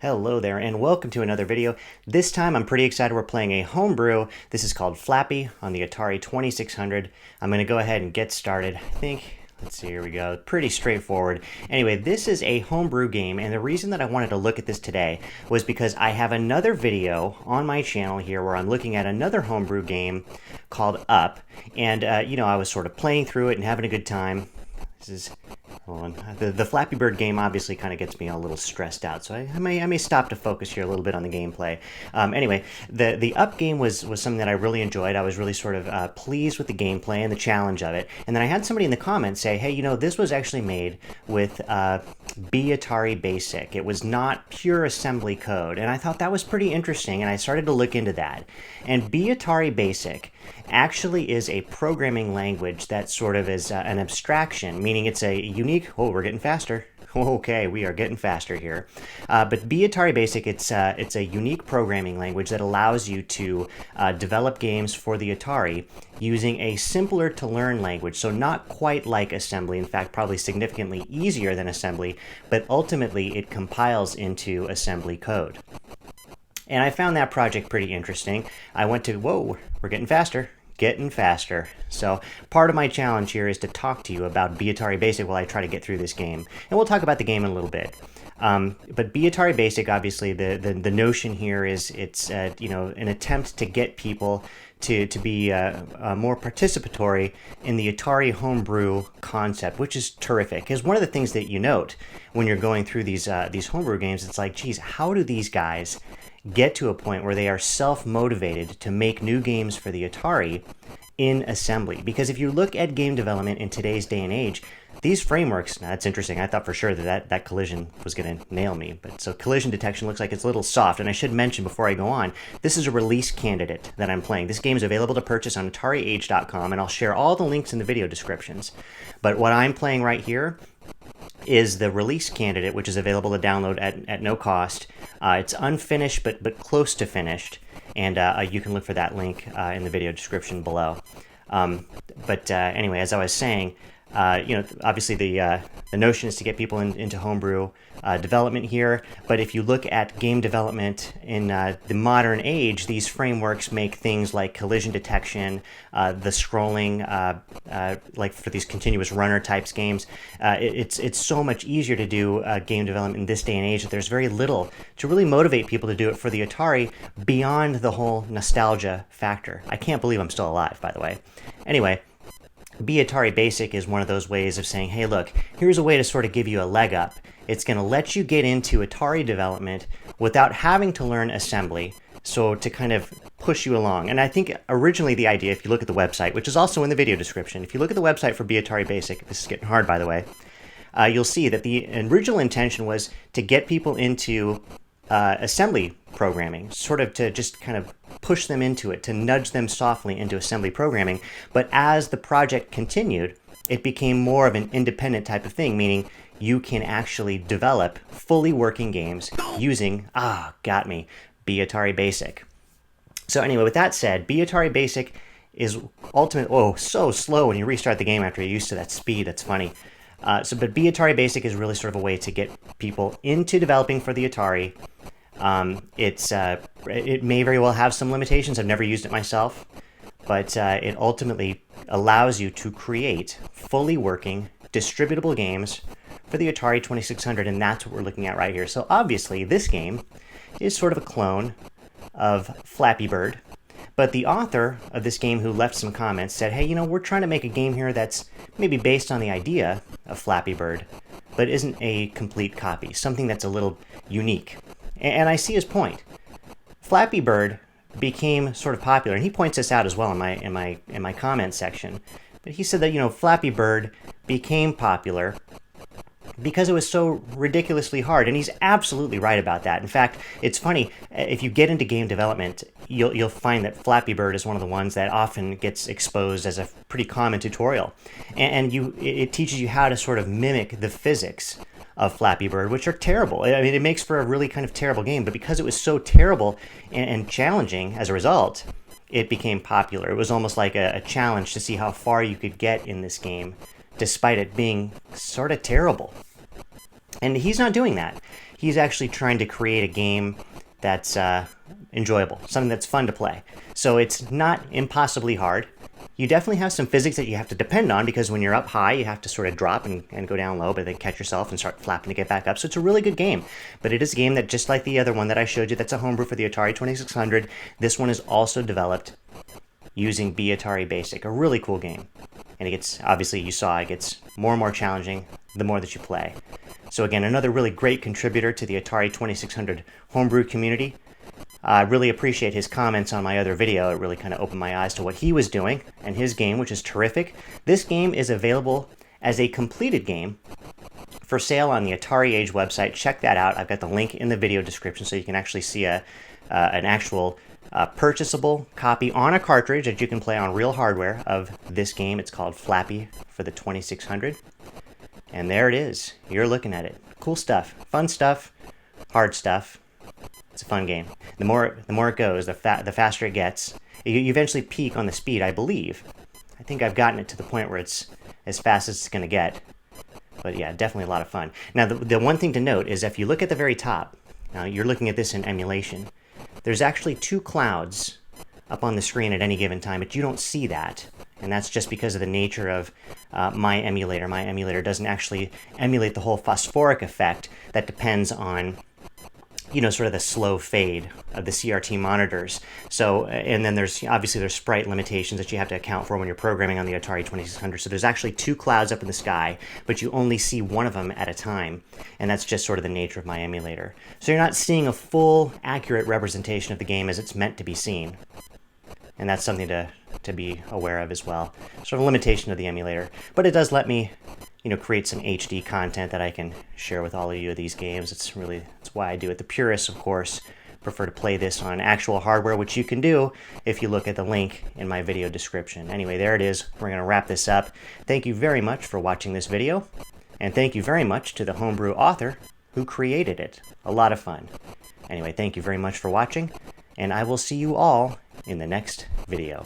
Hello there and welcome to another video. This time I'm pretty excited. We're playing a homebrew. This is called Flappy on the Atari 2600. I'm going to go ahead and get started. Let's see, here we go. Pretty straightforward. Anyway, this is a homebrew game, and the reason that I wanted to look at this today was because I have another video on my channel here where I'm looking at another homebrew game called Up. And, I was sort of playing through it and having a good time. This is... Hold on. The Flappy Bird game obviously kind of gets me a little stressed out, so I may stop to focus here a little bit on the gameplay. Anyway, the Up game was something that I really enjoyed. I was really sort of pleased with the gameplay and the challenge of it. And then I had somebody in the comments say, hey, this was actually made with batari Basic. It was not pure assembly code, and I thought that was pretty interesting, and I started to look into that. And batari Basic actually is a programming language that sort of is an abstraction, meaning it's a unique... Oh, we're getting faster. Okay, we are getting faster here. But batari Basic, it's a unique programming language that allows you to develop games for the Atari using a simpler to learn language. So not quite like assembly, in fact, probably significantly easier than assembly, but ultimately it compiles into assembly code. And I found that project pretty interesting. I went to, whoa, we're getting faster. Getting faster. So part of my challenge here is to talk to you about batari Basic while I try to get through this game. And we'll talk about the game in a little bit. But batari Basic, obviously, the notion here is it's an attempt to get people to be more participatory in the Atari Homebrew concept, which is terrific. Because one of the things that you note when you're going through these homebrew games, it's like, geez, how do these guys get to a point where they are self-motivated to make new games for the Atari in assembly? Because if you look at game development in today's day and age, these frameworks... Now, that's interesting. I thought for sure that collision was going to nail me. But so collision detection looks like it's a little soft. And I should mention before I go on, this is a release candidate that I'm playing. This game is available to purchase on AtariAge.com, and I'll share all the links in the video descriptions. But what I'm playing right here is the release candidate, which is available to download at no cost. It's unfinished, but close to finished, and you can look for that link in the video description below. Anyway, as I was saying, obviously the notion is to get people into homebrew development here, but if you look at game development in the modern age, these frameworks make things like collision detection, the scrolling, like for these continuous runner types games, it's so much easier to do game development in this day and age that there's very little to really motivate people to do it for the Atari beyond the whole nostalgia factor. I can't believe I'm still alive, by the way. Anyway, batari Basic is one of those ways of saying, hey, look, here's a way to sort of give you a leg up. It's going to let you get into Atari development without having to learn assembly, so to kind of push you along. And I think originally the idea, if you look at the website, which is also in the video description, if you look at the website for batari Basic, this is getting hard, by the way, you'll see that the original intention was to get people into assembly programming, sort of to just kind of push them into it, to nudge them softly into assembly programming. But as the project continued, it became more of an independent type of thing, meaning you can actually develop fully working games using, batari Basic. So anyway, with that said, batari Basic is so slow when you restart the game after you're used to that speed. That's funny. But batari Basic is really sort of a way to get people into developing for the Atari. It may very well have some limitations. I've never used it myself, but it ultimately allows you to create fully working, distributable games for the Atari 2600, and that's what we're looking at right here. So obviously, this game is sort of a clone of Flappy Bird, but the author of this game, who left some comments, said, hey, we're trying to make a game here that's maybe based on the idea of Flappy Bird, but isn't a complete copy, something that's a little unique. And I see his point. Flappy Bird became sort of popular, and he points this out as well in my comment section. But he said that Flappy Bird became popular because it was so ridiculously hard, and he's absolutely right about that. In fact, it's funny, if you get into game development, you'll find that Flappy Bird is one of the ones that often gets exposed as a pretty common tutorial, and it teaches you how to sort of mimic the physics of Flappy Bird, which are terrible. I mean, it makes for a really kind of terrible game, but because it was so terrible and challenging as a result, it became popular. It was almost like a challenge to see how far you could get in this game, despite it being sort of terrible. And he's not doing that. He's actually trying to create a game that's enjoyable, something that's fun to play. So it's not impossibly hard. You definitely have some physics that you have to depend on, because when you're up high, you have to sort of drop and go down low, but then catch yourself and start flapping to get back up. So it's a really good game. But it is a game that, just like the other one that I showed you, that's a homebrew for the Atari 2600, this one is also developed using Atari Basic. A really cool game. And it gets, obviously you saw, it gets more and more challenging the more that you play. So again, another really great contributor to the Atari 2600 homebrew community. I really appreciate his comments on my other video. It really kind of opened my eyes to what he was doing and his game, which is terrific. This game is available as a completed game for sale on the Atari Age website. Check that out. I've got the link in the video description so you can actually see an actual purchasable copy on a cartridge that you can play on real hardware of this game. It's called Flappy for the 2600. And there it is. You're looking at it. Cool stuff. Fun stuff. Hard stuff. It's a fun game. The more it goes, the faster it gets. You eventually peak on the speed, I believe. I think I've gotten it to the point where it's as fast as it's going to get. But yeah, definitely a lot of fun. Now, the one thing to note is if you look at the very top, now you're looking at this in emulation, there's actually 2 clouds up on the screen at any given time, but you don't see that. And that's just because of the nature of my emulator. My emulator doesn't actually emulate the whole phosphoric effect that depends on, sort of the slow fade of the CRT monitors. So, and then there's sprite limitations that you have to account for when you're programming on the Atari 2600. So there's actually 2 clouds up in the sky, but you only see one of them at a time. And that's just sort of the nature of my emulator. So you're not seeing a full, accurate representation of the game as it's meant to be seen. And that's something to be aware of as well. Sort of a limitation of the emulator. But it does let me, create some HD content that I can share with all of you of these games. It's why I do it. The purists, of course, prefer to play this on actual hardware, which you can do if you look at the link in my video description. Anyway, there it is. We're going to wrap this up. Thank you very much for watching this video. And thank you very much to the homebrew author who created it. A lot of fun. Anyway, thank you very much for watching, and I will see you all in the next video.